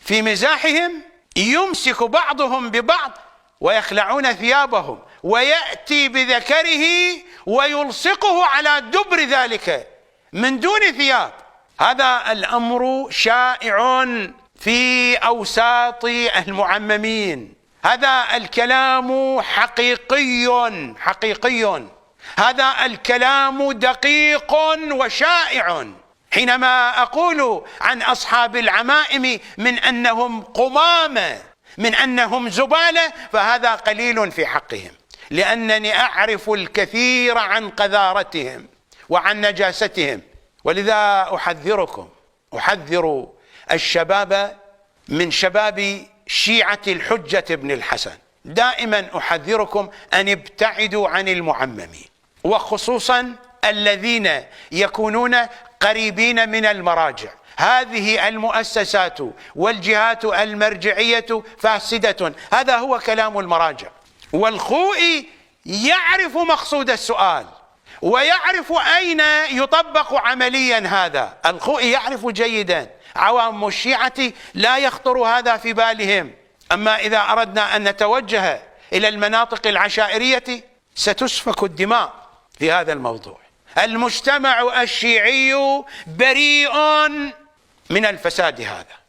في مزاحهم يمسك بعضهم ببعض ويخلعون ثيابهم، ويأتي بذكره ويلصقه على دبر ذلك من دون ثياب. هذا الأمر شائع في أوساط المعممين، هذا الكلام حقيقي، هذا الكلام دقيق وشائع. حينما أقول عن أصحاب العمائم من أنهم قمامة، من أنهم زبالة، فهذا قليل في حقهم، لأنني أعرف الكثير عن قذارتهم وعن نجاستهم. ولذا أحذر الشباب من شباب شيعة الحجة بن الحسن، دائما أحذركم أن ابتعدوا عن المعممين، وخصوصا الذين يكونون قريبين من المراجع. هذه المؤسسات والجهات المرجعية فاسدة، هذا هو كلام المراجع. والخوئي يعرف مقصود السؤال ويعرف أين يطبق عمليا هذا. الخوئي يعرف جيدا، عوام الشيعة لا يخطر هذا في بالهم. أما إذا أردنا أن نتوجه إلى المناطق العشائرية ستسفك الدماء في هذا الموضوع. المجتمع الشيعي بريء من الفساد هذا.